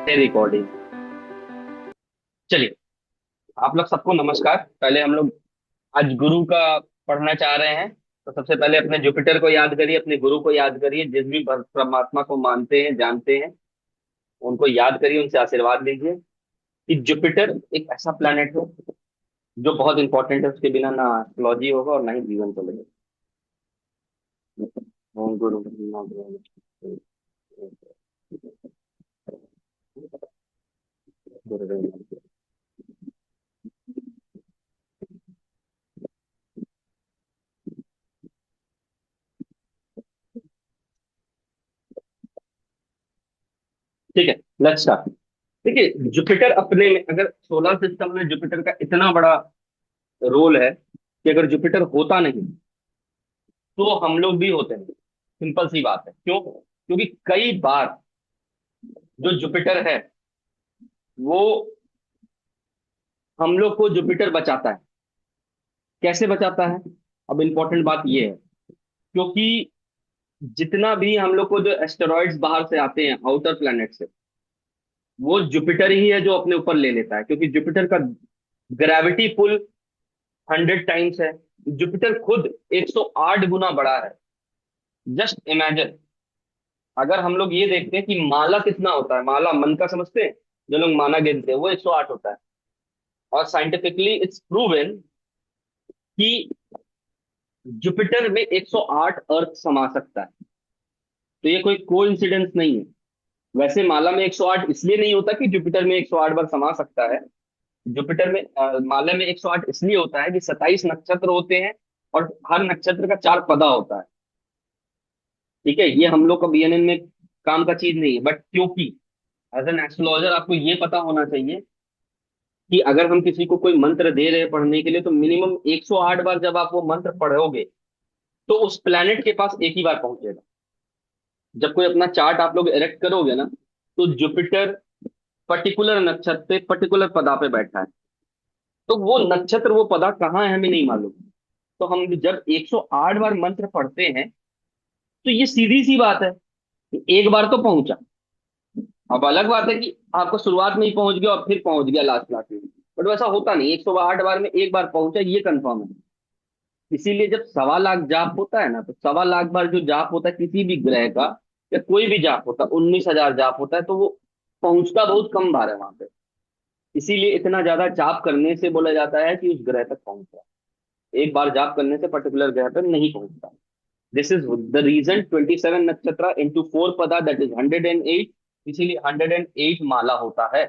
Recording. चलिए, आप लोग सबको नमस्कार। पहले हम लोग आज गुरु का पढ़ना चाह रहे हैं। तो सबसे पहले अपने जुपिटर को याद करिए, अपने गुरु को याद करिए, जिस भी परमात्मा को मानते हैं जानते हैं उनको याद करिए, उनसे आशीर्वाद लीजिए कि जुपिटर एक ऐसा प्लेनेट है जो बहुत इंपॉर्टेंट है। उसके बिना ना एस्ट्रोलॉजी होगा और ना ही जीवन चलेगा। ओम गुरु ब्रह्मा गुरुदेव। ठीक है, लेट्स स्टार्ट। देखिए, जुपिटर अपने में, अगर सोलर सिस्टम में जुपिटर का इतना बड़ा रोल है कि अगर जुपिटर होता नहीं तो हम लोग भी होते हैं। सिंपल सी बात है। क्यों? क्योंकि कई बार जो जुपिटर है वो हम लोग को जुपिटर बचाता है। कैसे बचाता है? अब इंपॉर्टेंट बात ये है, क्योंकि जितना भी हम लोग को जो एस्टेरॉइड्स बाहर से आते हैं आउटर प्लैनेट से, वो जुपिटर ही है जो अपने ऊपर ले लेता है, क्योंकि जुपिटर का ग्रेविटी पुल 100 टाइम्स है। जुपिटर खुद 108 गुना बड़ा है। जस्ट इमेजिन, अगर हम लोग ये देखते हैं कि माला कितना होता है, माला मन का समझते हैं, जो लोग माना गिनते हैं, वो 108 होता है। और साइंटिफिकली इट्स प्रूवन कि जुपिटर में 108 अर्थ समा सकता है। तो ये कोई कोइंसिडेंस नहीं है। वैसे माला में 108 इसलिए नहीं होता कि जुपिटर में 108 बार समा सकता है। जुपिटर में माला में 108 इसलिए होता है कि 27 नक्षत्र होते हैं और हर नक्षत्र का 4 पदा होता है। ठीक है, ये हम लोग का बीएनएन में काम का चीज नहीं है, बट क्योंकि एज एन एस्ट्रोलॉजर आपको ये पता होना चाहिए कि अगर हम किसी को कोई मंत्र दे रहे हैं पढ़ने के लिए, तो मिनिमम 108 बार जब आप वो मंत्र पढ़ोगे तो उस प्लेनेट के पास एक ही बार पहुंचेगा। जब कोई अपना चार्ट आप लोग इरेक्ट करोगे ना, तो जुपिटर पर्टिकुलर नक्षत्र पे पर्टिकुलर पदा पे बैठा है। तो वो नक्षत्र वो पदा कहाँ है हमें नहीं मालूम। तो हम जब 108 बार मंत्र पढ़ते हैं तो ये सीधी सी बात है कि एक बार तो पहुंचा। अब अलग बात है कि आपको शुरुआत में ही पहुंच गया और फिर पहुंच गया लास्ट लास्ट में, बट वैसा होता नहीं। 108 बार में एक बार पहुंचा, ये कंफर्म है। इसीलिए जब 1.25 लाख जाप होता है ना, तो 1.25 लाख बार जो जाप होता है किसी भी ग्रह का, या कोई भी जाप होता है, 19,000 जाप होता है, तो वो पहुंचता बहुत कम बार है वहां पे। इसीलिए इतना ज्यादा जाप करने से बोला जाता है कि उस ग्रह तक पहुंचा। एक बार जाप करने से पर्टिकुलर ग्रह पर नहीं पहुंचता। दिस इज द रीजन 27 नक्षत्र इंटू 4 पदा, दैट इज 108। इसीलिए 108 माला होता है।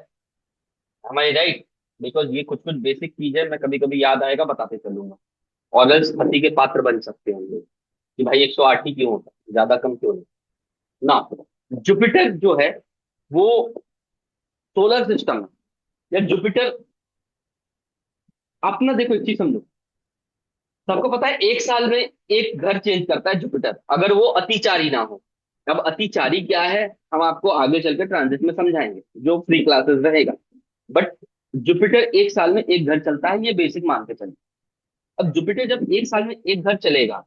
हमारी राइट? बिकॉज ये कुछ कुछ बेसिक चीज है, मैं कभी कभी याद आएगा बताते चलूंगा। और एल्स मति के पात्र बन सकते हैं हम लोग कि भाई 108 ही क्यों होता है, ज्यादा कम क्यों नहीं ना। जुपिटर जो है वो सोलर सिस्टम है, या जुपिटर, आप ना देखो एक चीज समझो। सबको पता है 1 साल में एक घर चेंज करता है जुपिटर, अगर वो अतिचारी ना हो। अब अतिचारी क्या है, हम आपको आगे चल के ट्रांजिट में समझाएंगे, जो फ्री क्लासेस रहेगा। बट जुपिटर 1 साल में एक घर चलता है, ये बेसिक मान के चलिए। अब जुपिटर जब 1 साल में एक घर चलेगा,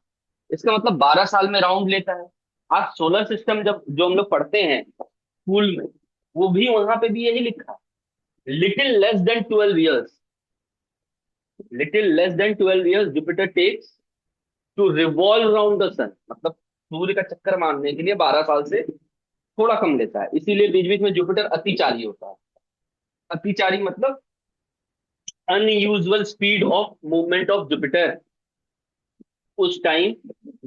इसका मतलब 12 साल में राउंड लेता है। आज सोलर सिस्टम जब जो हम लोग पढ़ते हैं स्कूल में, वो भी वहां पे भी यही लिखा है, little less than 12 years. Little less than 12 years Jupiter takes to revolve round the sun. मतलब सूर्य का चक्कर मारने के लिए 12 साल से थोड़ा कम लेता है। इसीलिए बीच बीच में जुपिटर अतिचारी होता है। अतिचारी मतलब unusual speed of movement of Jupiter. उस टाइम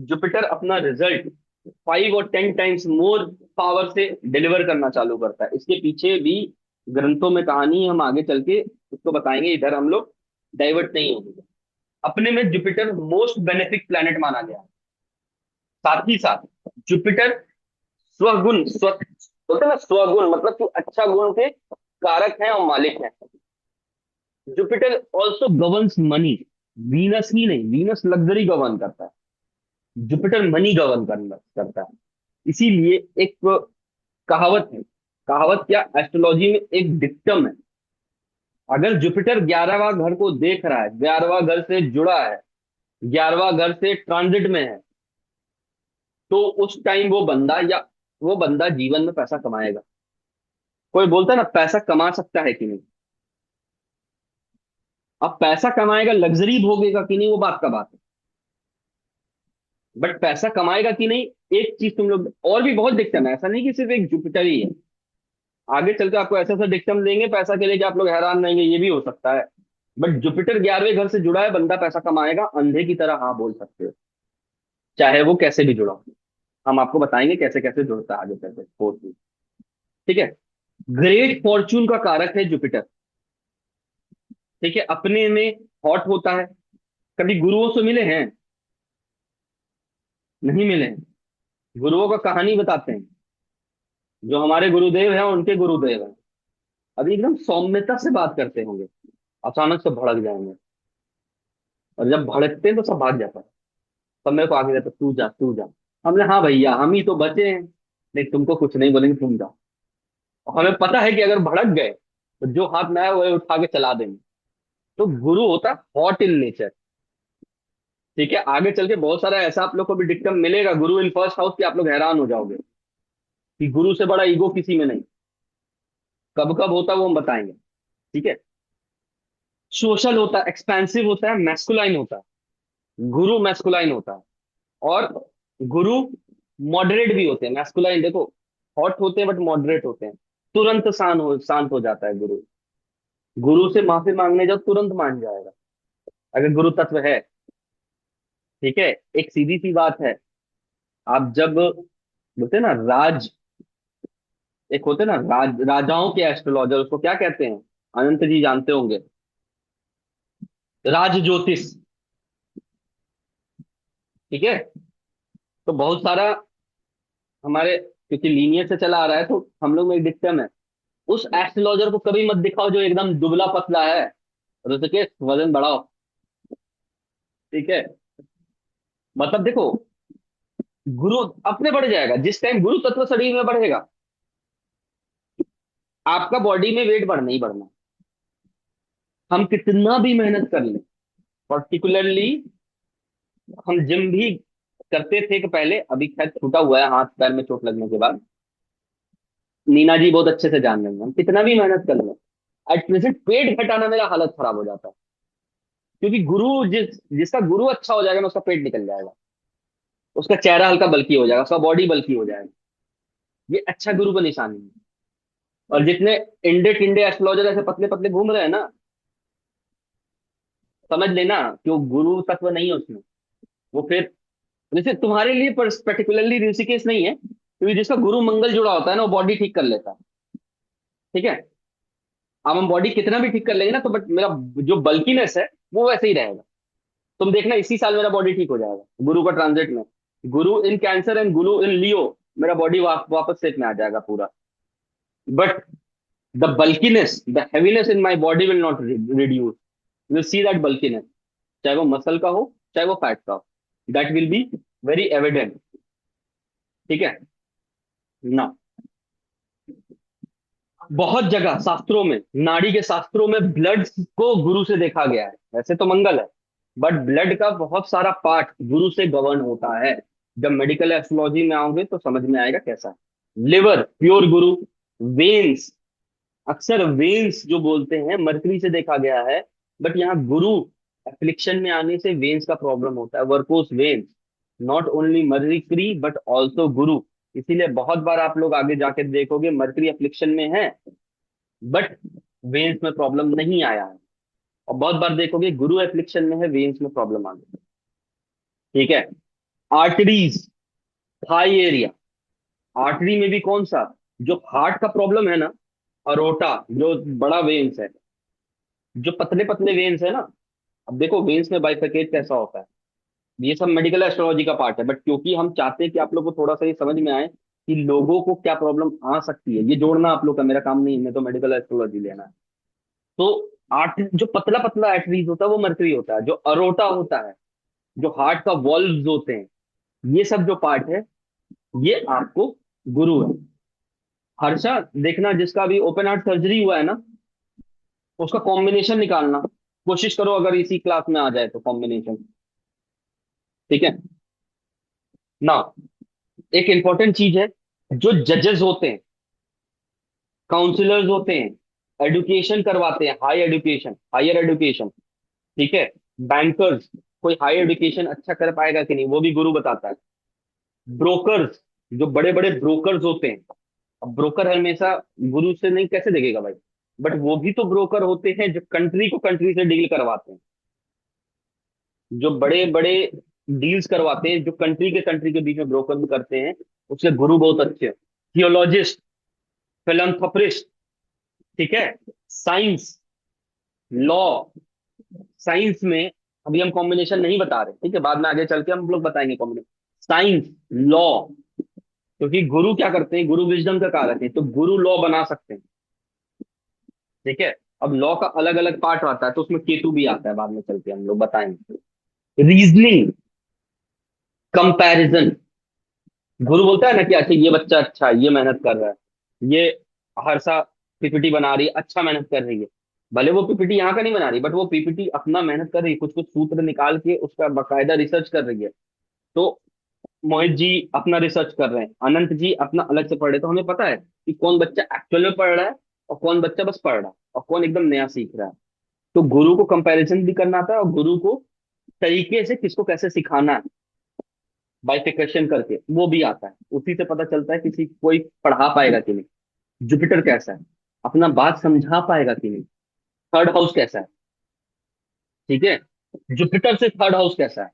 जुपिटर अपना रिजल्ट 5 और 10 टाइम्स मोर पावर से डिलीवर करना चालू करता है। इसके पीछे भी ग्रंथों में कहानी है, हम आगे चल के उसको बताएंगे, इधर हम लोग डाइवर्ट नहीं होंगे। अपने में जुपिटर मोस्ट बेनिफिक प्लैनेट माना गया है। साथ ही साथ जुपिटर स्वगुण स्व बोलते हैं ना, स्वगुण मतलब कि अच्छा गुण के कारक है और मालिक है। Jupiter also governs money. Venus ही नहीं, वीनस लग्जरी गवर्न करता है, जुपिटर मनी गवर्न करता है। इसीलिए एक कहावत है, कहावत क्या, एस्ट्रोलॉजी में एक डिक्टम है। अगर जुपिटर 11वां घर को देख रहा है, 11वां घर से जुड़ा है, 11वां घर से ट्रांजिट में है, तो उस टाइम वो बंदा जीवन में पैसा कमाएगा। कोई बोलता है ना पैसा कमा सकता है कि नहीं, अब पैसा कमाएगा लग्जरी भोगेगा कि नहीं वो बात का बात है, बट पैसा कमाएगा कि नहीं। एक चीज तुम लोग और भी बहुत दिक्कत है, ऐसा नहीं कि सिर्फ एक जुपिटर ही है। आगे चल के आपको ऐसा ऐसा डिक्टम देंगे पैसा के लिए कि आप लोग हैरान रहेंगे, ये भी हो सकता है। बट जुपिटर 11वें घर से जुड़ा है, बंदा पैसा कमाएगा अंधे की तरह, हाँ बोल सकते हो, चाहे वो कैसे भी जुड़ा हो। हम आपको बताएंगे कैसे कैसे जुड़ता है आगे चल के फोर्थ में। ठीक है। ग्रेट फॉर्चून का कारक है जुपिटर। ठीक है, अपने में हॉट होता है। कभी गुरुओं से मिले हैं? नहीं मिले हैं। गुरुओं का कहानी बताते हैं, जो हमारे गुरुदेव हैं उनके गुरुदेव हैं, अभी एकदम सौम्यता से बात करते होंगे, अचानक से भड़क जाएंगे, और जब भड़कते हैं तो सब भाग जाता है। सब मेरे को आगे रहता, तू जा तू जा। हमने, हाँ भैया हम ही तो बचे हैं, नहीं तुमको कुछ नहीं बोलेंगे, तुम जाओ। और हमें पता है कि अगर भड़क गए तो जो हाथ में आए वो उठा के चला देंगे। तो गुरु होता है हॉट इन नेचर। ठीक है, आगे चल के बहुत सारा ऐसा आप लोग को भी डिक्टम मिलेगा गुरु इन फर्स्ट हाउस की, आप लोग हैरान हो जाओगे कि गुरु से बड़ा ईगो किसी में नहीं। कब कब होता है वो हम बताएंगे। ठीक है। सोशल होता है, एक्सपेंसिव होता है, मैस्कुलाइन होता है। गुरु मैस्कुलाइन होता है। और गुरु मॉडरेट भी होते हैं। मैस्कुलाइन देखो, हॉट होते हैं बट मॉडरेट होते हैं। तुरंत शांत हो जाता है गुरु। गुरु से माफी मांगने जाओ तुरंत मान जाएगा, अगर गुरु तत्व है। ठीक है। एक सीधी सी बात है, आप जब बोलते हैं ना राज, एक होते हैं ना राजाओं के एस्ट्रोलॉजर, उसको क्या कहते हैं, अनंत जी जानते होंगे, राज ज्योतिष। ठीक है। तो बहुत सारा हमारे, क्योंकि लीनियर से चला आ रहा है तो हम लोग में एक डिक्टम है, उस एस्ट्रोलॉजर को कभी मत दिखाओ जो एकदम दुबला पतला है, ऋषिकेश वजन बढ़ाओ। ठीक है। मतलब देखो, गुरु अपने बढ़ जाएगा जिस टाइम गुरु तत्व शरीर में बढ़ेगा, आपका बॉडी में वेट बढ़ना ही बढ़ना। हम कितना भी मेहनत कर लें, पर्टिकुलरली हम जिम भी करते थे कि पहले, अभी खैर छूटा हुआ है हाथ पैर में चोट लगने के बाद। नीना जी बहुत अच्छे से जान रहे हैं, हम कितना भी मेहनत कर लें, एट प्रेजेंट पेट घटाना मेरा हालत खराब हो जाता है। क्योंकि गुरु जिसका गुरु अच्छा हो जाएगा ना उसका पेट निकल जाएगा, उसका चेहरा हल्का बल्की हो जाएगा, उसका बॉडी बल्की हो जाएगा। ये अच्छा गुरु का निशानी है। और जितने इंडे टिंडे एस्ट्रोलॉजर ऐसे पतले पतले घूम रहे हैं ना, समझ लेना कि वो गुरु तत्व नहीं है उसमें। वो फिर, जैसे तुम्हारे लिए पर्टिकुलरली ऋषिकेश नहीं है, क्योंकि जिसका गुरु मंगल जुड़ा होता है ना वो बॉडी ठीक कर लेता है। ठीक है। अब हम बॉडी कितना भी ठीक कर लेंगे ना, तो बट मेरा जो बल्कीनेस है वो वैसे ही रहेगा। तुम देखना इसी साल मेरा बॉडी ठीक हो जाएगा गुरु का ट्रांजिट में। गुरु इन कैंसर एंड गुरु इन लियो, मेरा बॉडी वापस सेट में आ जाएगा पूरा। But the bulkiness, the heaviness in my body will not reduce. Will see that bulkiness, चाहे वो मसल का हो चाहे वो फैट का हो, that will be very evident. ठीक है ना। बहुत जगह शास्त्रों में, नाड़ी के शास्त्रों में ब्लड को गुरु से देखा गया है। वैसे तो मंगल है, बट ब्लड का बहुत सारा पार्ट गुरु से गवर्न होता है। जब मेडिकल एस्ट्रोलॉजी में आओगे तो समझ में आएगा कैसा है। लिवर प्योर गुरु। वेन्स, अक्सर वेन्स जो बोलते हैं मरकरी से देखा गया है, बट यहाँ गुरु एफ्लिक्शन में आने से वेन्स का प्रॉब्लम होता है, varicose veins. Not only Mercury but also Guru. इसीलिए बहुत बार आप लोग आगे जाके देखोगे मरकरी एफ्लिक्शन में है बट वेन्स में प्रॉब्लम नहीं आया है, और बहुत बार देखोगे गुरु एफ्लिक्शन में है वेन्स में प्रॉब्लम आ गई। ठीक है। आर्टरीज, थाई एरिया, आर्टरी में भी कौन सा, जो हार्ट का प्रॉब्लम है ना, अरोटा जो बड़ा वेन्स है, जो पतले पतले वेन्स है ना। अब देखो वेन्स में बाइफरकेट कैसा होता है, ये सब मेडिकल एस्ट्रोलॉजी का पार्ट है, बट क्योंकि हम चाहते हैं कि आप लोग को थोड़ा सा ये समझ में आए कि लोगों को क्या प्रॉब्लम आ सकती है, ये जोड़ना आप लोग का मेरा काम नहीं है, मैं तो मेडिकल एस्ट्रोलॉजी लेना है। तो आर्ट जो पतला पतला आर्टरीज होता है वो मर्करी होता है, जो अरोटा होता है, जो हार्ट का वॉल्व्स होते हैं, ये सब जो पार्ट है ये आपको गुरु है। हर्षा देखना, जिसका भी ओपन हार्ट सर्जरी हुआ है ना, उसका कॉम्बिनेशन निकालना, कोशिश करो अगर इसी क्लास में आ जाए तो कॉम्बिनेशन। ठीक है ना। एक इंपॉर्टेंट चीज है, जो जजेस होते हैं काउंसलर्स होते हैं, एडुकेशन करवाते हैं, हाई एडुकेशन, हायर एडुकेशन। ठीक है। बैंकर्स, कोई हाई एडुकेशन अच्छा कर पाएगा कि नहीं वो भी गुरु बताता है। ब्रोकर्स, जो बड़े बड़े ब्रोकर्स होते हैं, अब ब्रोकर हमेशा गुरु से नहीं कैसे देखेगा भाई, बट वो भी तो ब्रोकर होते हैं जो कंट्री को कंट्री से डील करवाते हैं, जो बड़े बड़े डील्स करवाते हैं, जो कंट्री के बीच में ब्रोकर करते हैं, उसके गुरु बहुत अच्छे हैं। थियोलॉजिस्ट, फिलंथ्रोपिस्ट, ठीक है, साइंस, लॉ। साइंस में अभी हम कॉम्बिनेशन नहीं बता रहे, ठीक है, बाद में आगे चल के हम लोग बताएंगे कॉम्बिनेशन। साइंस, लॉ, क्योंकि गुरु क्या करते हैं, गुरु विजडम का कारक है, तो गुरु लॉ बना सकते हैं। ठीक है। अब लॉ का अलग अलग पार्ट आता है, तो उसमें केतु भी आता है, बाद में चल के हम लोग बताएंगे। रीजनिंग, कंपैरिजन, गुरु बोलता है ना कि अच्छा ये बच्चा अच्छा है, ये मेहनत कर रहा है, ये हर्षा पीपीटी बना रही है, अच्छा मेहनत कर रही है। भले वो पीपीटी यहाँ का नहीं बना रही, बट वो पीपीटी अपना मेहनत कर रही है, कुछ कुछ सूत्र निकाल के उसका बकायदा रिसर्च कर रही है। तो मोहित जी अपना रिसर्च कर रहे हैं, अनंत जी अपना अलग से पढ़ रहे हैं। तो हमें पता है कि कौन बच्चा एक्चुअल में पढ़ रहा है और कौन बच्चा बस पढ़ रहा है और कौन एकदम नया सीख रहा है। तो गुरु को कंपैरिजन भी करना आता है और गुरु को तरीके से किसको कैसे सिखाना है, बाइफिकेशन करके, वो भी आता है। उसी से पता चलता है किसी कोई पढ़ा पाएगा कि नहीं, जुपिटर कैसा है, अपना बात समझा पाएगा कि नहीं, थर्ड हाउस कैसा है। ठीक है। जुपिटर से थर्ड हाउस कैसा है,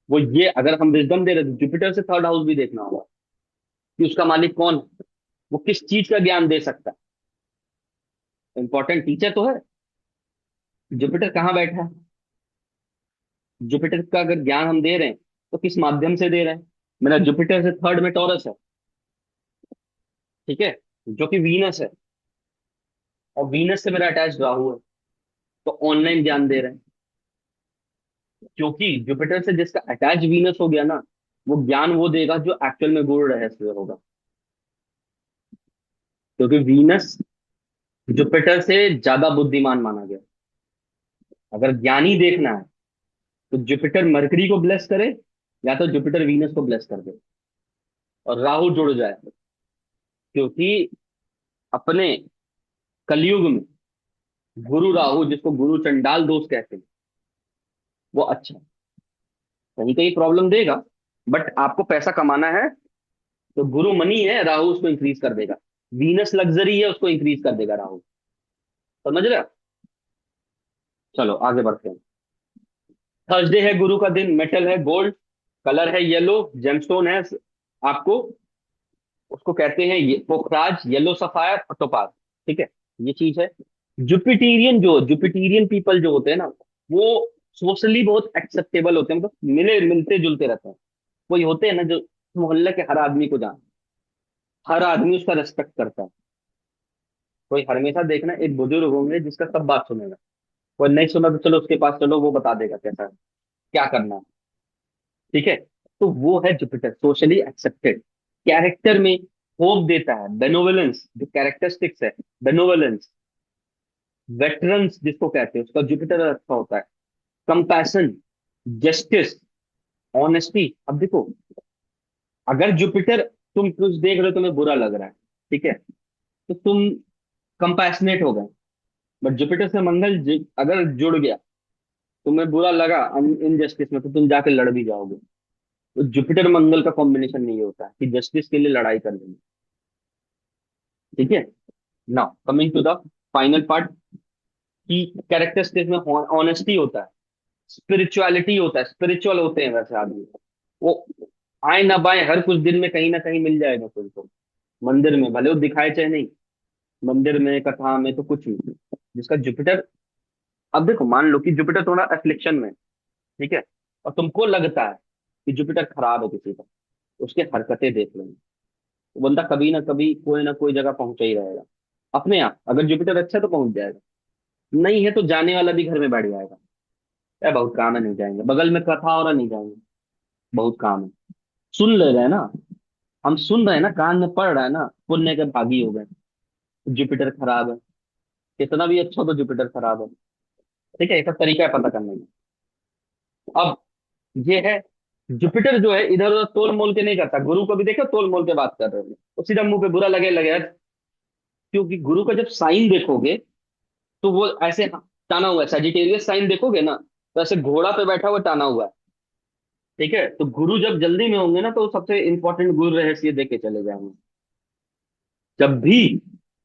वो ये अगर हम विजडम दे रहे तो जुपिटर से थर्ड हाउस भी देखना होगा कि उसका मालिक कौन है, वो किस चीज का ज्ञान दे सकता है। इंपॉर्टेंट टीचर तो है। जुपिटर कहाँ बैठा है, जुपिटर का अगर ज्ञान हम दे रहे हैं तो किस माध्यम से दे रहे हैं। मेरा जुपिटर से थर्ड में टॉरस है, ठीक है, जो कि वीनस है, और वीनस से मेरा अटैच राहु है। तो ऑनलाइन ज्ञान दे रहे हैं, क्योंकि जुपिटर से जिसका अटैच वीनस हो गया ना, वो ज्ञान वो देगा जो एक्चुअल में गूढ़ रहस्य होगा। क्योंकि वीनस जुपिटर से ज्यादा बुद्धिमान माना गया। अगर ज्ञानी देखना है तो जुपिटर मरकरी को ब्लेस करे, या तो जुपिटर वीनस को ब्लेस कर दे और राहु जुड़ जाए। क्योंकि अपने कलयुग में गुरु राहु, जिसको गुरु चंडाल दोष कहते हैं, वो अच्छा है। कहीं कहीं प्रॉब्लम देगा, बट आपको पैसा कमाना है तो गुरु मनी है, राहु उसको इंक्रीज कर देगा। वीनस लग्जरी है, उसको इंक्रीज कर देगा राहु। समझ रहे हो? चलो आगे बढ़ते हैं। थर्सडे है गुरु का दिन, मेटल है गोल्ड, कलर है येलो, जेमस्टोन है आपको, उसको कहते हैं ये पोखराज, येलो सफायर और टोपाज। ठीक है, ये चीज है। जुपिटीरियन पीपल जो होते हैं ना, वो सोशली बहुत एक्सेप्टेबल होते हैं, मतलब मिले मिलते जुलते रहते हैं। कोई होते हैं ना जो मोहल्ले के हर आदमी को जान, हर आदमी उसका रेस्पेक्ट करता है। कोई हमेशा देखना एक बुजुर्ग होंगे जिसका सब बात सुनेगा, कोई नहीं सुना तो चलो उसके पास चलो, वो बता देगा कैसा क्या करना है। ठीक है। तो वो है जुपिटर, सोशली एक्सेप्टेड, कैरेक्टर में होप देता है, बेनोवलेंस जो कैरेक्टरिस्टिक्स है, बेनोवलेंस, वेटरन्स जिसको कहते हैं उसका जुपिटर अच्छा होता है, कंपैशन, जस्टिस, ऑनेस्टी। अब देखो, अगर जुपिटर, तुम कुछ देख रहे हो तुम्हें बुरा लग रहा है, ठीक है, तो तुम कंपैशनेट हो गए। बट जुपिटर से मंगल अगर जुड़ गया, तुम्हें बुरा लगा इनजस्टिस में, तो तुम जाके लड़ भी जाओगे। तो जुपिटर मंगल का कॉम्बिनेशन नहीं होता है कि जस्टिस के लिए लड़ाई कर लेंगे। ठीक है। Now coming to the final part, कि कैरेक्टरिस्टिक्स में ऑनेस्टी होता है, स्पिरिचुअलिटी होता है, स्पिरिचुअल होते हैं वैसे आदमी, वो आए ना बाएं हर कुछ दिन में कहीं ना कहीं मिल जाएगा तुमको। मंदिर में भले वो दिखाए चाहे नहीं, मंदिर में कथा में तो कुछ नहीं, जिसका जुपिटर। अब देखो मान लो कि जुपिटर थोड़ा एफ्लिक्शन में है, ठीक है, और तुमको लगता है कि जुपिटर खराब है किसी का, उसके हरकतें देख लेंगे, वो बंदा कभी ना कभी कोई ना कोई जगह पहुंचा ही रहेगा अपने आप। अगर जुपिटर अच्छा है तो पहुंच जाएगा, नहीं है तो जाने वाला भी घर में बैठ जाएगा, यार बहुत काम है नहीं जाएंगे, बगल में कथा हो रहा नहीं जाएंगे, बहुत काम है। सुन ले रहे हैं ना, हम सुन रहे हैं ना, कान में पड़ रहा है ना, पुण्य के भागी हो गए। जुपिटर खराब है, कितना भी अच्छा हो तो जुपिटर खराब है। ठीक है, एक तरीका है पता करने का। अब ये है, जुपिटर जो है इधर उधर तोल मोल के नहीं करता, गुरु को भी देखो तोल मोल के बात कर रहे हो, तो सीधा मुंह पे बुरा लगे लगे यार, क्योंकि गुरु का जब साइन देखोगे तो वो ऐसे टाना हुआ है, सजिटेरियस साइन देखोगे ना, तो ऐसे घोड़ा पे बैठा हुआ टाना हुआ है। ठीक है, तो गुरु जब जल्दी में होंगे ना, तो सबसे इंपॉर्टेंट गुरु रहस्य दे के चले जाएंगे। जब भी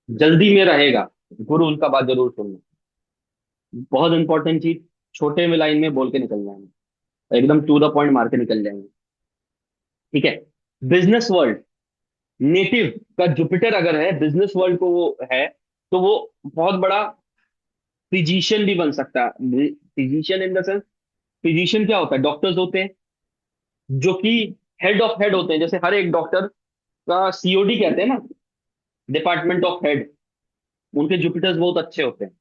जल्दी में रहेगा, गुरु उनका बात जरूर सुनना। बहुत इंपॉर्टेंट चीज, छोटे में लाइन में बोल के निकल जाएंगे, एकदम टू द पॉइंट मार के निकल जाएंगे। ठीक है। बिजनेस वर्ल्ड, नेटिव का जुपिटर अगर है, बिजनेस वर्ल्ड को वो है, तो वो बहुत बड़ा फिजिशियन भी बन सकता है। Physician in the sense, physician क्या होता है, डॉक्टर्स होते हैं जो कि हेड ऑफ हेड होते हैं। जैसे हर एक डॉक्टर का सीओडी कहते हैं ना, डिपार्टमेंट ऑफ हेड, उनके जुपिटर्स बहुत अच्छे होते हैं,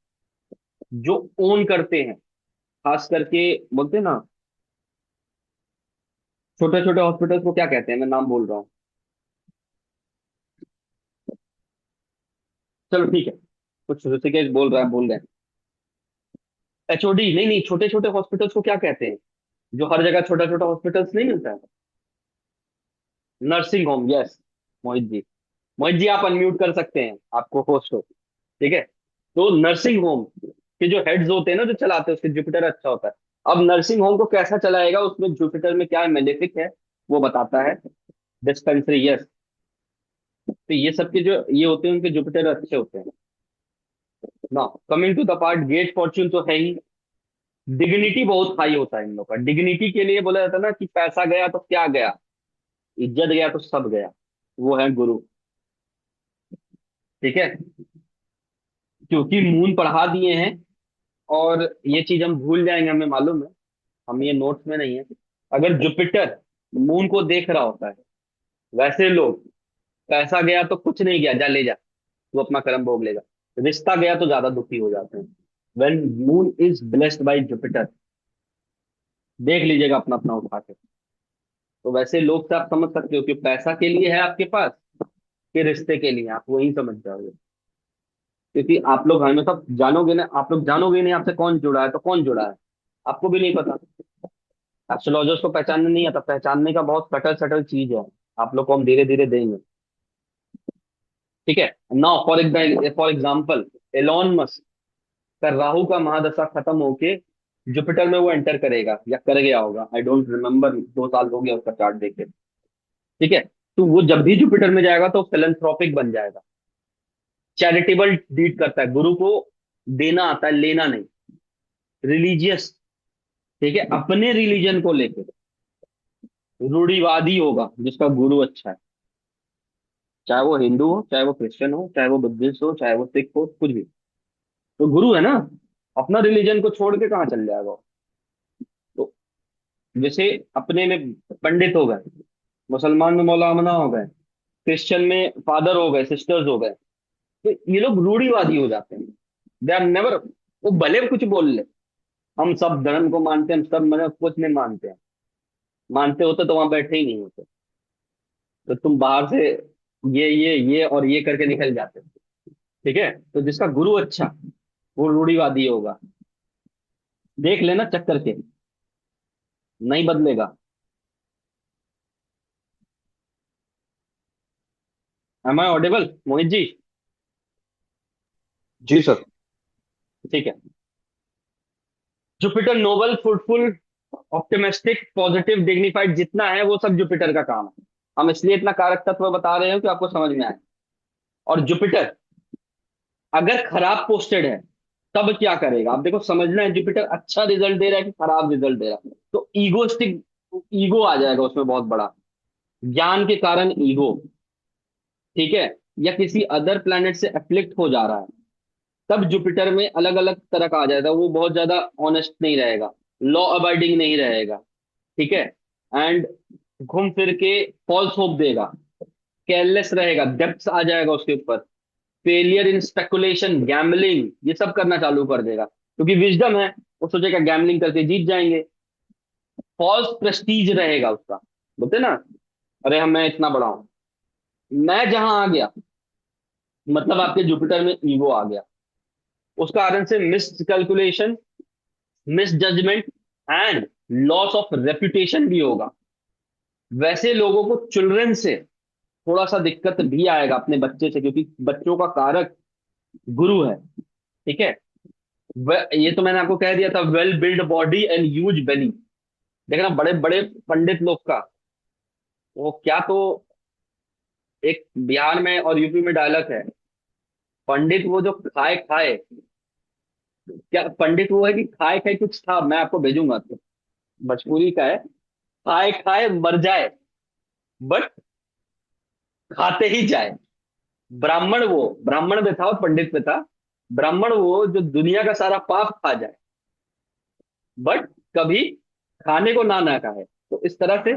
जो ओन करते हैं। खास करके बोलते हैं ना, छोटे छोटे हॉस्पिटल्स को क्या कहते हैं, मैं नाम बोल रहा हूँ, चलो ठीक है, कुछ ऋषिकेश बोल रहा है, बोल रहे हैं। एचओडी नहीं, नहीं, छोटे छोटे हॉस्पिटल्स को क्या कहते हैं, जो हर जगह छोटा छोटा हॉस्पिटल्स नहीं मिलता है? Nursing home, yes. Mohit ji, Mohit ji आप अनम्यूट कर सकते हैं, आपको होस्ट हो। ठीक है। तो नर्सिंग होम के जो हेड्स होते हैं ना, जो चलाते हैं, उसके जुपिटर अच्छा होता है। अब नर्सिंग होम को कैसा चलाएगा, उसमें जुपिटर में क्या मेलेफिक है, वो बताता है। Dispensary, yes. तो ये सब के जो ये होते हैं, उनके जुपिटर अच्छे होते हैं ना। Coming to the part, get fortune तो है ही। डिग्निटी बहुत हाई होता है इन लोग का। डिग्निटी के लिए बोला जाता है ना कि पैसा गया तो क्या गया, इज्जत गया तो सब गया। वो है गुरु। ठीक है। क्योंकि मून पढ़ा दिए हैं, और ये चीज हम भूल जाएंगे, हमें मालूम है, हम ये नोट्स में नहीं है। अगर जुपिटर मून को देख रहा होता है, वैसे लोग, पैसा गया तो कुछ नहीं गया, जा ले जा, तू अपना कर्म भोग लेगा। रिश्ता गया तो ज्यादा दुखी हो जाते हैं। When moon is blessed by Jupiter, देख लीजिएगा अपना अपना उठा के। तो वैसे लोग से आप समझ सकते हो कि पैसा के लिए है आपके पास, कि रिश्ते के लिए, आप वही समझ जाओगे। क्योंकि आप लोग हमें सब जानोगे ना, आप लोग जानोगे नहीं आपसे कौन जुड़ा है, तो कौन जुड़ा है आपको भी नहीं पता। एस्ट्रोलॉजर्स को पहचानने नहीं आता, पहचानने का बहुत सटल सटल चीज है, आप लोग को हम धीरे धीरे देंगे। ठीक है। Now for example, Elon Musk का राहु का महादशा खत्म होके जुपिटर में वो एंटर करेगा, या कर गया होगा, आई डोंट रिमेम्बर, 2 साल हो गया उसका चार्ट देखे। ठीक है। तो वो जब भी जुपिटर में जाएगा तो फिलेंथ्रोपिक बन जाएगा, चैरिटेबल डीड करता है, गुरु को देना आता है, लेना नहीं। रिलीजियस, ठीक है, अपने रिलीजन को लेकर रूढ़िवादी होगा जिसका गुरु अच्छा है। चाहे वो हिंदू हो, चाहे वो क्रिश्चियन हो, चाहे वो बुद्धिस्ट हो, चाहे वो सिख हो, कुछ भी, तो गुरु है ना। अपना रिलीजन को छोड़ के कहाँ चल जाएगा वो? तो जैसे अपने में पंडित हो गए, मुसलमान में मौलाना हो गए, क्रिश्चियन में फादर हो गए, सिस्टर्स हो गए, तो ये लोग रूढ़िवादी हो जाते हैं। दे आर नेवर, वो भले कुछ बोल ले, हम सब धर्म को मानते हैं, हम सब मतलब कुछ नहीं मानते हैं, मानते होते तो वहां बैठे ही नहीं होते। तो तुम बाहर से ये और ये करके निकल जाते हो। ठीक है। तो जिसका गुरु अच्छा, वो रूढ़िवादी होगा। देख लेना चेक करके, नहीं बदलेगा। Am I audible Mohit ji? जी सर। ठीक है। Jupiter noble, fruitful, optimistic, positive, dignified, जितना है वो सब जुपिटर का काम है। हम इसलिए इतना कारक तत्व बता रहे हैं कि आपको समझ में आए। और जुपिटर अगर खराब पोस्टेड है, तब क्या करेगा, आप देखो, समझना है जुपिटर अच्छा रिजल्ट दे रहा है कि खराब रिजल्ट दे रहा है, तो ईगोस्टिक, ईगो आ जाएगा उसमें बहुत बड़ा, ज्ञान के कारण ईगो। ठीक है। या किसी अदर प्लैनेट से अफ्लिक्ट हो जा रहा है, तब जुपिटर में अलग अलग तरह का आ जाएगा, वो बहुत ज्यादा ऑनेस्ट नहीं रहेगा, लॉ अबाइडिंग नहीं रहेगा। ठीक है। एंड घूम फिर के फॉल्स होप देगा, केयरलेस रहेगा, डेप्थ आ जाएगा उसके ऊपर, फेलियर इन स्पेकुलेशन, गैम्बलिंग, ये सब करना चालू कर देगा, क्योंकि विजडम है, वो सोचेगा गैम्बलिंग करके जीत जाएंगे। फॉल्स प्रेस्टीज रहेगा उसका, बोलते ना, अरे हम, मैं इतना बड़ा हूं, मैं जहां आ गया, मतलब आपके जुपिटर में ईगो आ गया, उस कारण से miss calculation, miss judgement, and loss of reputation भी होगा। वैसे लोगों को चिल्ड्रन से थोड़ा सा दिक्कत भी आएगा अपने बच्चे से, क्योंकि बच्चों का कारक गुरु है। ठीक है। ये तो मैंने आपको कह दिया था, well build body and huge belly. देखना बड़े बड़े पंडित लोग का, वो क्या तो, एक बिहार में और यूपी में डायलॉग है, पंडित वो जो खाए खाए, क्या पंडित वो है कि खाए खाए कुछ था, मैं आपको भेजूंगा तो, भोजपुरी का है, खाए खाए मर जाए बट खाते ही जाए। ब्राह्मण वो, ब्राह्मण में था और पंडित में था, ब्राह्मण वो जो दुनिया का सारा पाप खा जाए बट कभी खाने को ना ना खाए। तो इस तरह से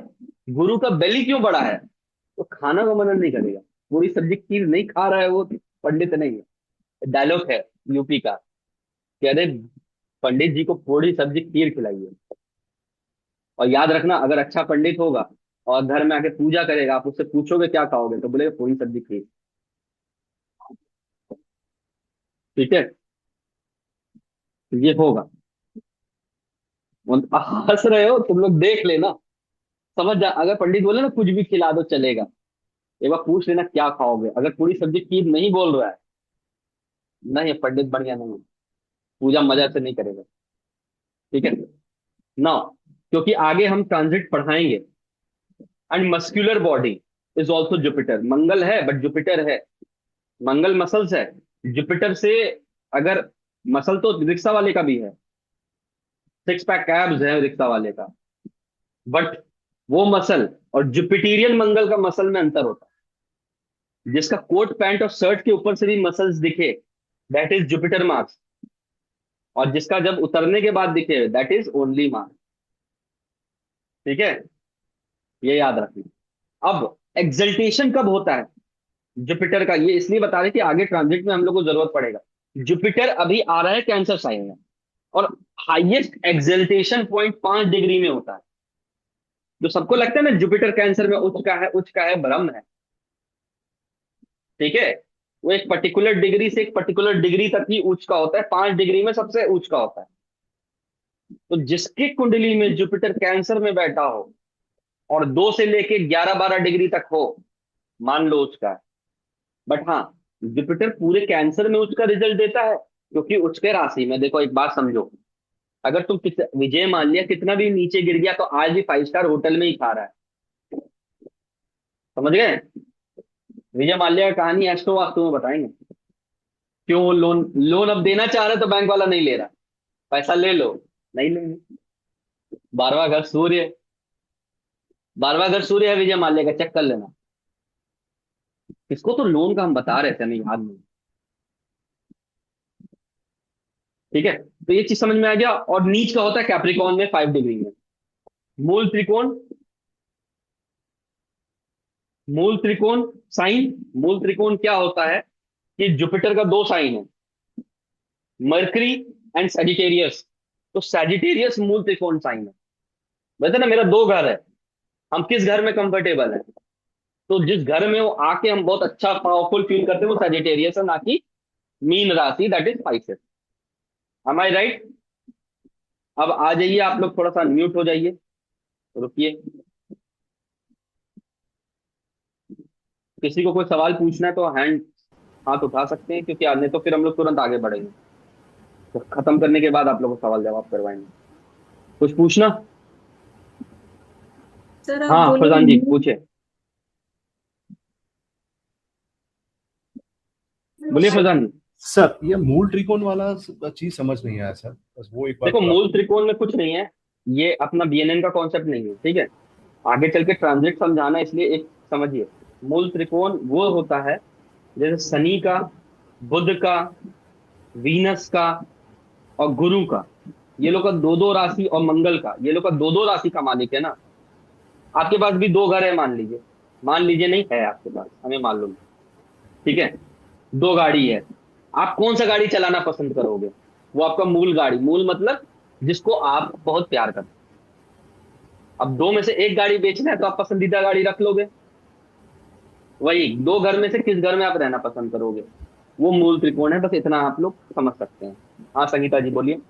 गुरु का बेली क्यों बड़ा है, तो खाना का मनन नहीं करेगा। पूरी सब्जी खीर नहीं खा रहा है वो, पंडित नहीं है। डायलॉग है यूपी का, कि अरे पंडित जी को पूरी सब्जी खीर खिलाइए। और याद रखना, अगर अच्छा पंडित होगा और घर में आके पूजा करेगा, आप उससे पूछोगे क्या खाओगे, तो बोलेगा पूरी सब्जी खीर। ठीक है। तो ये होगा। हंस रहे हो तुम लोग, देख लेना, समझ जा। अगर पंडित बोले ना कुछ भी खिला दो चलेगा, एक बार पूछ लेना क्या खाओगे। अगर पूरी सब्जी खीर नहीं बोल रहा है, नहीं पंडित बढ़िया नहीं है, पूजा मजा से नहीं करेगा। ठीक है ना। क्योंकि आगे हम ट्रांजिट पढ़ाएंगे। And muscular body is also Jupiter, Mangal है बट जुपिटर है। मंगल मसल्स है, जुपिटर से, अगर मसल तो रिक्शा वाले का भी है, सिक्स पैक कैब्स है रिक्शा वाले का, बट वो मसल और जुपिटेरियन मंगल का मसल में अंतर होता है। जिसका कोट पैंट और शर्ट के ऊपर से भी मसल्स दिखे, दैट इज जुपिटर मार्क्स। और जिसका जब उतरने के बाद दिखे, दैट इज ओनली मार्क्स। ठीक है, ये याद रखना। अब एग्जल्टेशन कब होता है जुपिटर का, ये इसलिए बता रहे कि आगे ट्रांजिट में हम लोग को जरूरत पड़ेगा। जुपिटर अभी आ रहा है कैंसर साइन में, और हाईएस्ट एक्सल्टेशन पॉइंट 5 डिग्री में होता है। जो सबको लगता है ना जुपिटर कैंसर में उच्च का है, उच्च का है, भ्रम है। ठीक है। वो एक पर्टिकुलर डिग्री से एक पर्टिकुलर डिग्री तक ही उच्च का होता है, 5 डिग्री में सबसे उच्च का होता है। तो जिसकी कुंडली में जुपिटर कैंसर में बैठा हो और 2 से लेके 11-12 डिग्री तक हो, मान लो उच्च का है। बट हाँ, जुपिटर पूरे कैंसर में उच्च का रिजल्ट देता है, क्योंकि उच्च के राशि में, देखो एक बात समझो, अगर तुम विजय माल्या कितना भी नीचे गिर गया तो आज भी 5 स्टार होटल में ही खा रहा है। समझ गए। विजय माल्या का कहानी एस्ट्रो वास्तु में बताएंगे, क्यों वो लोन लोन अब देना चाह रहे तो बैंक वाला नहीं ले रहा, पैसा ले लो, नहीं लेंगे। 12वां घर सूर्य, 12वां घर सूर्य है विजय माल्या का, चेक कर लेना। इसको तो लोन का हम बता रहे थे, नहीं याद नहीं। ठीक है, तो ये चीज समझ में आ गया। और नीच का होता है कैप्रिकॉन में 5 डिग्री में। मूल त्रिकोण, मूल त्रिकोण साइन, मूल त्रिकोण क्या होता है कि जुपिटर का दो साइन है, मर्करी एंड सेजिटेरियस। तो सेजिटेरियस मूल त्रिकोण साइन है। वैसे ना मेरा 2 घर है, हम किस घर में कंफर्टेबल है, तो जिस घर में वो आके हम बहुत अच्छा पावरफुल फील करते हैं वो सेजिटेरियस है, ना कि मीन राशि that is Pisces. Am I right. अब आ जाइए आप लोग, थोड़ा सा म्यूट हो जाइए, रुकिए। किसी को कोई सवाल पूछना है तो हैंड, हाथ उठा सकते हैं, क्योंकि नहीं तो फिर हम लोग तुरंत आगे बढ़ेंगे। तो खत्म करने के बाद आप लोग को सवाल जवाब करवाएंगे। कुछ पूछना। सर आप हाँ बोले फरजान जी मूल पूछे, बोलिए फरजान जी। सर ये मूल त्रिकोण वाला चीज समझ नहीं आया सर, बस वो एक बार देखो थोड़ा। मूल त्रिकोण में कुछ नहीं है, ये अपना बीएनएन का कॉन्सेप्ट नहीं है। ठीक है, आगे चल के ट्रांजिट समझाना, इसलिए एक समझिए। मूल त्रिकोण वो होता है जैसे शनि का, बुध का, वीनस का और गुरु का, ये लोग का 2-2 राशि, और मंगल का, ये लोग का 2-2 राशि का मालिक है ना। आपके पास भी 2 घर है मान लीजिए, मान लीजिए नहीं है आपके पास, हमें मालूम है। ठीक है, 2 गाड़ी है, आप कौन सा गाड़ी चलाना पसंद करोगे, वो आपका मूल गाड़ी, मूल मतलब जिसको आप बहुत प्यार करते हैं। अब 2 में से 1 गाड़ी बेचना है तो आप पसंदीदा गाड़ी रख लोगे। वही 2 घर में से किस घर में आप रहना पसंद करोगे, वो मूल त्रिकोण है। बस इतना आप लोग समझ सकते हैं। हाँ संगीता जी बोलिए।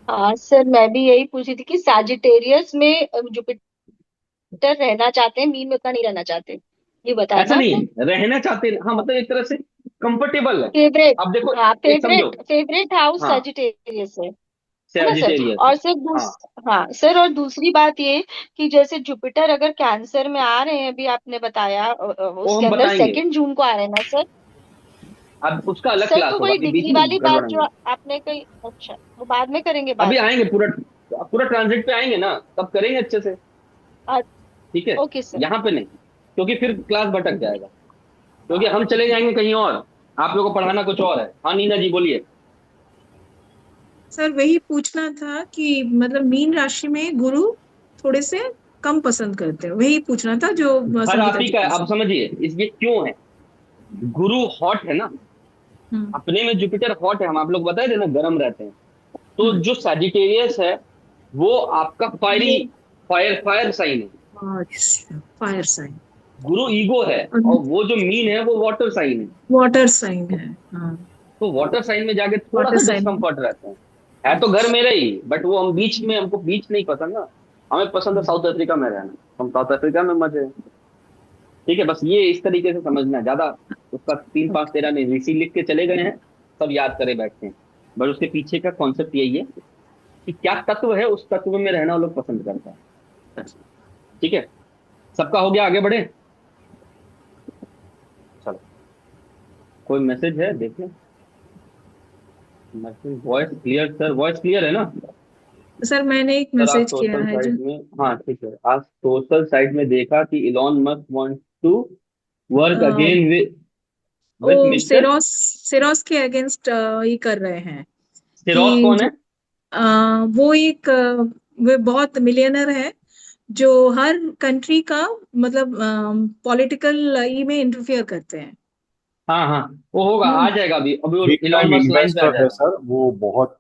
हाँ सर, मैं भी यही पूछ रही थी कि सैजिटेरियस में जुपिटर रहना चाहते हैं, मीन में उतना नहीं रहना चाहते। ये ऐसा बताना नहीं आपने। है, रहना चाहते हैं, हाँ मतलब एक तरह से कंफर्टेबल है। फेवरेट। अब देखो, हाँ, एक समझो। फेवरेट फेवरेट हाउस हाँ, सजिटेरियस है ना सर? सैजिटेरियस है। और सर हाँ, हाँ सर, और दूसरी बात ये कि जैसे जुपिटर अगर कैंसर में आ रहे हैं, अभी आपने बताया वो उसके हम अंदर बताएंगे। 2 जून को आ रहे हैं ना सर? अब उसका अलग सर क्लास तो होगा, वही अभी बीच डिग्री में वाली बात जो गड़बड़ाएंगे। आपने कही, अच्छा वो बाद में करेंगे अभी बात। आएंगे, पूरा पूरा ट्रांजिट पे आएंगे ना, तब करेंगे अच्छे से। अ- ठीक है, ओके सर। यहाँ पे नहीं, क्योंकि फिर क्लास भटक जाएगा, क्योंकि हम चले जाएंगे कहीं और, आप लोगों को पढ़ाना कुछ और है। हाँ नीना जी बोलिए। सर वही पूछना था कि मतलब मीन राशि में गुरु थोड़े से कम पसंद करते हैं, वही पूछना था जो घर आप संगीता ही जी का है, पूछ अब रही समझिए इसलिए क्यों है। गुरु हॉट है ना, थी। हम्म। अपने में जुपिटर हॉट है, हम आप लोग बताए थे ना गर्म रहते हैं। तो हम्म। जो सैजिटेरियस है, वो आपका फायरी, वो फायर फायर साइन है। अच्छा, फायर साइन। गुरु ईगो है, और वो जो मीन है वो वाटर साइन है। वाटर साइन है। हाँ। तो वाटर साइन में जाके थोड़ा वाटर सा साइन। डिस्कम्फर्ट रहता है तो घर अच्छा। मेरा ही, बट वो हम बीच में, हमको बीच नहीं पसंद ना, हमें पसंद है हम्म। साउथ अफ्रीका में रहना, हम साउथ अफ्रीका में मजे हैं। ठीक है, बस ये इस तरीके से समझना है ज्यादा। उसका 3 5 13 नहीं, ऋषि लिख के चले गए हैं, सब याद करे बैठते हैं। बट उसके पीछे का कॉन्सेप्ट यही है कि क्या तत्व है, उस तत्व में रहना वो लोग पसंद करता है। ठीक है, सबका हो गया, आगे बढ़े। चलो, कोई मैसेज है देखें। Message, voice clear sir, voice clear है ना? सर मैंने एक सर आज मैसेज किया सोशल है जो साइट में, हाँ ठीक है, आज सोशल साइट में देखा कि Elon Musk wants to work again with oh mister Soros, Soros के अगेंस्ट ये कर रहे हैं कि सिरोस। कौन है? अ, वो एक वो बहुत मिलियनर है जो हर कंट्री का मतलब पॉलिटिकल ई में इंटरफियर करते हैं। हाँ हाँ, वो होगा, आ हम्म। जाएगा अभी, अभी वो big Elon time Musk line पे आ इन्वेस्टर है जाएगा। सर वो, बहुत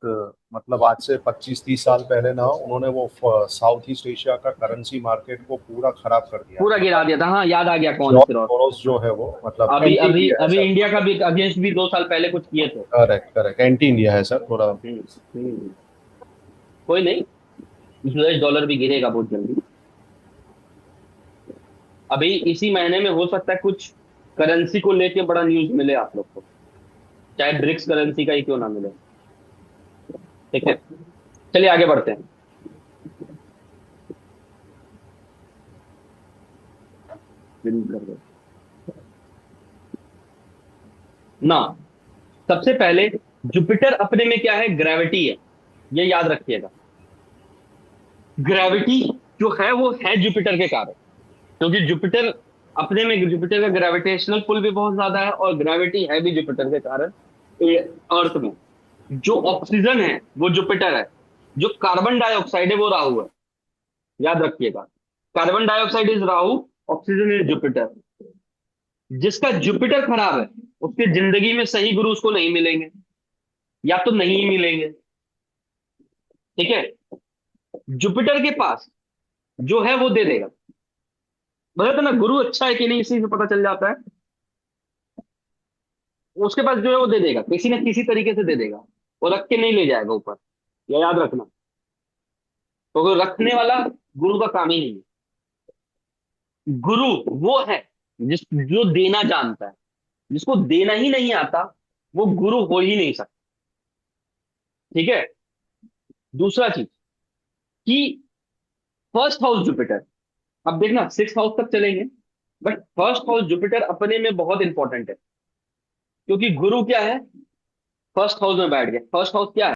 मतलब आज से 25 30 साल पहले ना उन्होंने वो साउथ ईस्ट एशिया का करेंसी मार्केट को पूरा खराब कर दिया पूरा था, गिरा मतलब दिया था, हाँ याद आ गया कौन है जॉर्ज सिरोस। सोरोस जो है वो मतलब अभी एंटी अभी इंडिया है अभी सर, इंडिया का मतलब भी अगेंस्ट भी 2 साल पहले कुछ किए थे। करेक्ट करेक्ट एंटी इंडिया है सर थोड़ा। हम्म, हम्म, कोई नहीं, यूएस डॉलर भी गिरेगा बहुत जल्दी। अभी इसी महीने में हो सकता है कुछ करेंसी को लेके बड़ा न्यूज मिले आप लोग को, चाहे ब्रिक्स करेंसी का ही क्यों ना मिले। ठीक है, चलिए आगे बढ़ते हैं। बिल्कुल कर दो ना। सबसे पहले, जुपिटर अपने में क्या है, ग्रेविटी है, ये याद रखिएगा। ग्रेविटी जो है वो है जुपिटर के कारण, क्योंकि जुपिटर अपने में, जुपिटर का ग्रेविटेशनल पुल भी बहुत ज्यादा है, और ग्रेविटी है भी जुपिटर के कारण अर्थ में। जो ऑक्सीजन है वो जुपिटर है, जो कार्बन डाइऑक्साइड है वो राहु है, याद रखिएगा। Carbon dioxide is Rahu, oxygen is Jupiter. जिसका जुपिटर खराब है, उसकी जिंदगी में सही गुरु उसको नहीं मिलेंगे, या तो नहीं मिलेंगे। ठीक है, जुपिटर के पास जो है वो दे देगा, मतलब तो ना गुरु अच्छा है कि नहीं इसी से पता चल जाता है। उसके पास जो है वो दे देगा, किसी न किसी तरीके से दे देगा, वो रख के नहीं ले जाएगा ऊपर, ये याद रखना। तो रखने वाला गुरु का काम ही नहीं है। गुरु वो है जो देना जानता है, जिसको देना ही नहीं आता वो गुरु हो ही नहीं सकता। ठीक है, दूसरा चीज कि फर्स्ट हाउस जुपिटर, अब देखना 6 हाउस तक चलेंगे, बट फर्स्ट हाउस जुपिटर अपने में बहुत इंपॉर्टेंट है, क्योंकि गुरु क्या है, फर्स्ट हाउस में बैठ गया। फर्स्ट हाउस क्या है?